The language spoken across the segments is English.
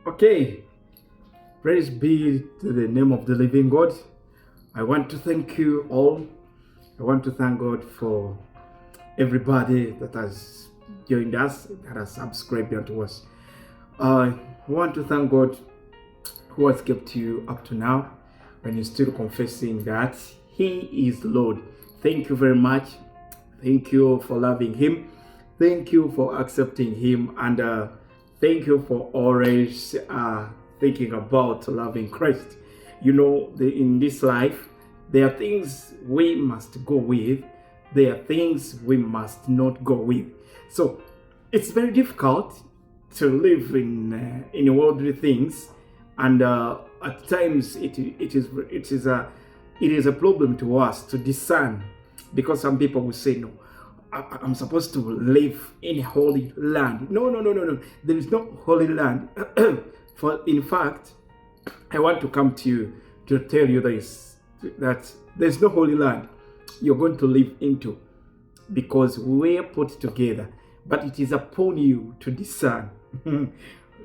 Okay, praise be to the name of the living God. I want to thank you all. I want to thank God for everybody that has joined us, that has subscribed unto us. I want to thank God who has kept you up to now when you're still confessing that He is Lord. Thank you very much. Thank you for loving Him. Thank you for accepting Him. And thank you for always thinking about loving Christ. You know, in this life, there are things we must go with. There are things we must not go with. So it's very difficult to live in worldly things, and at times it is a problem to us to discern, because some people will say, no, I'm supposed to live in a holy land. No. There is no holy land. For in fact, I want to come to you to tell you this, that there's no holy land you're going to live into, because we're put together. But it is upon you to discern.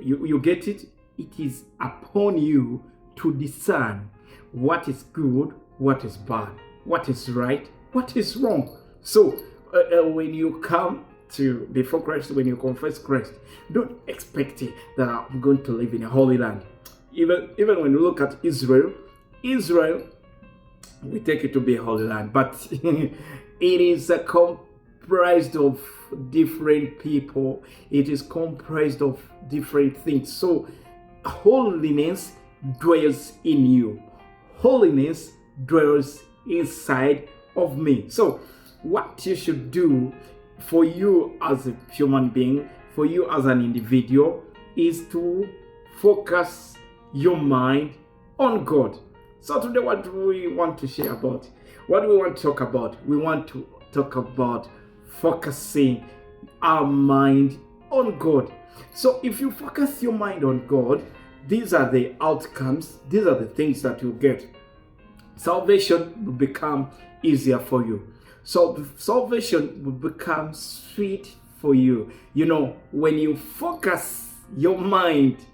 You get it? It is upon you to discern what is good, what is bad, what is right, what is wrong. So when you come to before Christ, when you confess Christ, don't expect it that I'm going to live in a holy land. Even when you look at Israel, we take it to be a holy land, but it is comprised of different people. It is comprised of different things. So holiness dwells in you. Holiness dwells inside of me. So what you should do for you as a human being, for you as an individual, is to focus your mind on God. So today, what do we want to share about? What do we want to talk about? We want to talk about focusing our mind on God. So if you focus your mind on God, these are the outcomes, these are the things that you get. Salvation will become easier for you. So salvation will become sweet for you. You know, when you focus your mind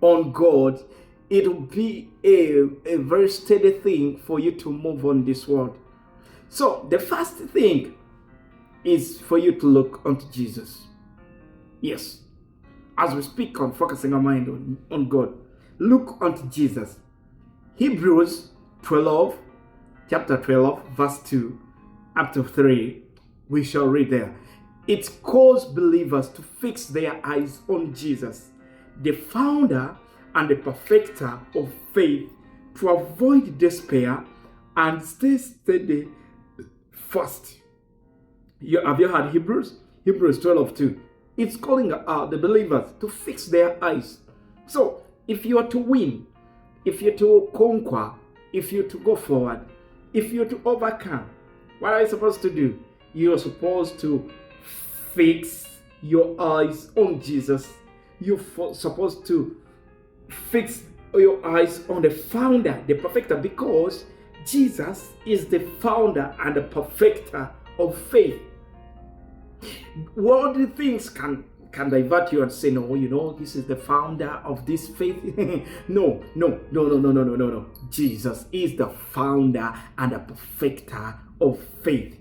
on God, it will be a very steady thing for you to move on this world. So the first thing is for you to look unto Jesus. Yes, as we speak on focusing our mind on God, look unto Jesus. Hebrews 12, chapter 12, verse 2 up to 3, we shall read there. It calls believers to fix their eyes on Jesus, the founder and the perfecter of faith, to avoid despair and stay steady fast. Have you heard Hebrews? Hebrews 12:2. It's calling the believers to fix their eyes. So if you are to win, if you're to conquer, if you're to go forward, if you're to overcome, what are you supposed to do? You're supposed to fix your eyes on Jesus. You're supposed to fix your eyes on the founder, the perfecter, because Jesus is the founder and the perfecter of faith. Worldly things can divert you and say, no, you know, this is the founder of this faith. No. Jesus is the founder and the perfecter of faith,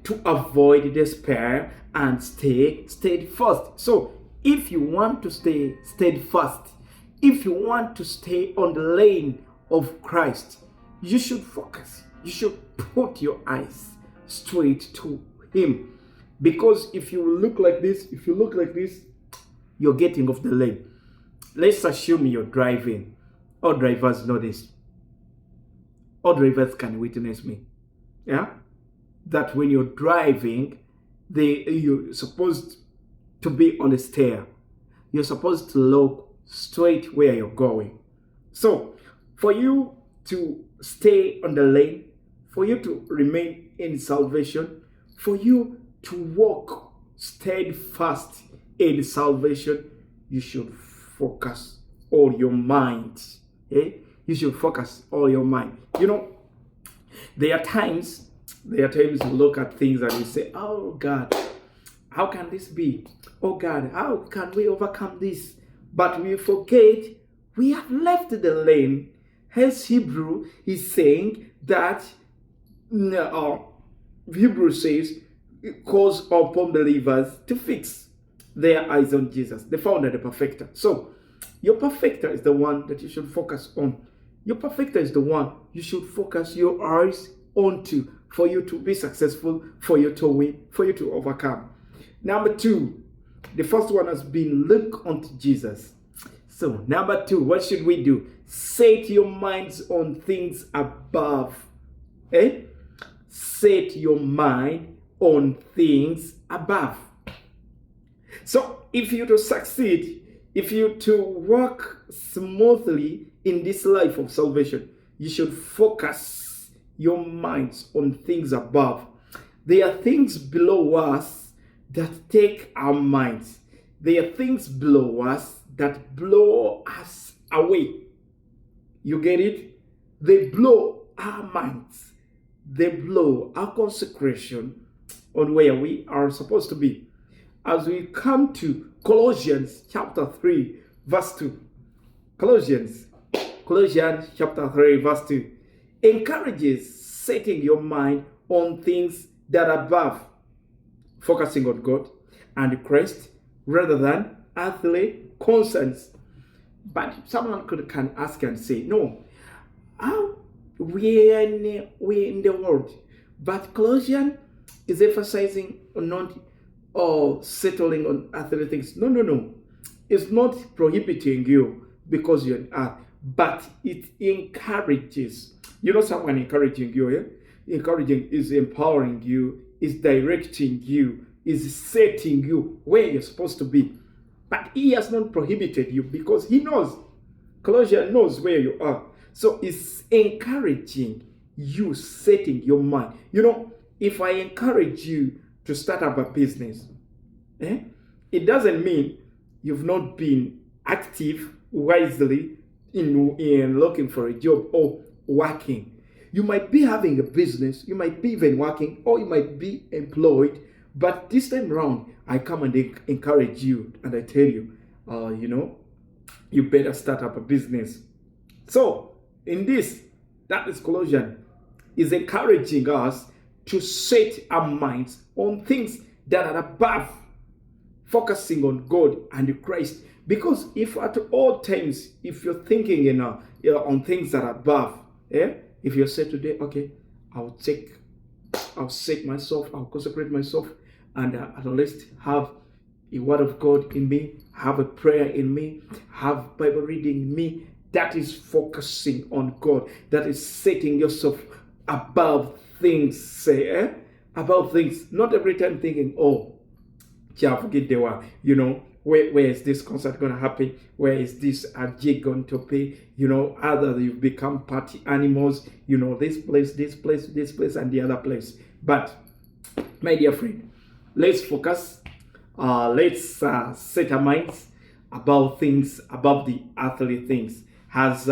to avoid despair and stay steadfast. So if you want to stay steadfast, if you want to stay on the lane of Christ, you should focus. You should put your eyes straight to Him. Because if you look like this, you're getting off the lane. Let's assume you're driving. All drivers know this. All drivers can witness me. Yeah? That when you're driving, you're supposed to be on the stair. You're supposed to look straight where you're going. So, for you to stay on the lane, for you to remain in salvation, for you to walk steadfast in salvation, you should focus all your mind. You should focus all your mind. You know, there are times you look at things and you say, oh God, how can this be? Oh God, how can we overcome this? but we forget we have left the lane. Hence, Hebrew is saying that Hebrew says, calls upon believers to fix their eyes on Jesus, the founder, the perfecter. So, your perfecter is the one that you should focus on. Your perfecter is the one you should focus your eyes onto for you to be successful, for you to win, for you to overcome. Number 2, the first one has been look unto Jesus. So, number 2, what should we do? Set your minds on things above. Set your mind on things above. So, if you to succeed, if you to work smoothly in this life of salvation, you should focus your minds on things above. There are things below us that take our minds. There are things below us that blow us away. You get it? They blow our minds. They blow our consecration on where we are supposed to be. As we come to Colossians chapter 3, verse 2. Colossians chapter 3, verse 2 encourages setting your mind on things that are above, focusing on God and Christ rather than earthly concerns. But someone can ask and say, no, we're in the world. But Colossians is emphasizing on not settling on earthly things. No. It's not prohibiting you because you're on earth, but it encourages. You know, someone encouraging you, yeah? Encouraging is empowering you, is directing you, is setting you where you're supposed to be. But he has not prohibited you because he knows. Colossians knows where you are. So it's encouraging you, setting your mind. You know, if I encourage you to start up a business, it doesn't mean you've not been active wisely in looking for a job or working. You might be having a business, you might be even working, or you might be employed. But this time around, I come and encourage you and I tell you, you better start up a business. So, in this, that is Colossians, is encouraging us to set our minds on things that are above, focusing on God and Christ. Because if at all times, if you're thinking on things that are above, if you say today, okay, I'll set myself, I'll consecrate myself, and at least have a word of God in me, have a prayer in me, have Bible reading in me. That is focusing on God. That is setting yourself above things, above things. Not every time thinking, oh, forget they were, where is this concert going to happen? Where is this gig going to pay? Either you become party animals, this place, and the other place. But, my dear friend, let's focus. Let's set our minds about things, above the earthly things. As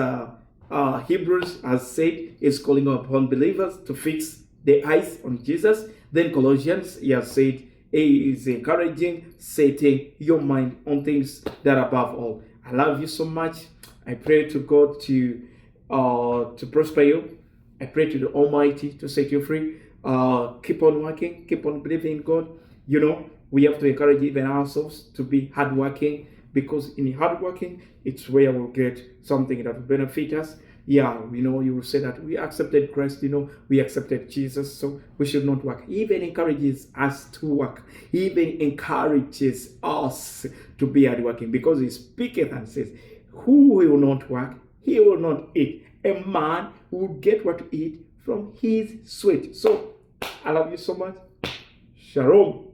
Hebrews has said, is calling upon believers to fix their eyes on Jesus. Then Colossians, he has said, he is encouraging setting your mind on things that are above all. I love you so much. I pray to God to prosper you. I pray to the Almighty to set you free. Keep on working. Keep on believing in God. We have to encourage even ourselves to be hardworking, because in hardworking, it's where we'll get something that will benefit us. Yeah, you will say that we accepted Christ, we accepted Jesus, so we should not work. He even encourages us to work. He even encourages us to be hardworking, because he speaketh and says, who will not work, he will not eat. A man will get what to eat from his sweat. So, I love you so much. Shalom.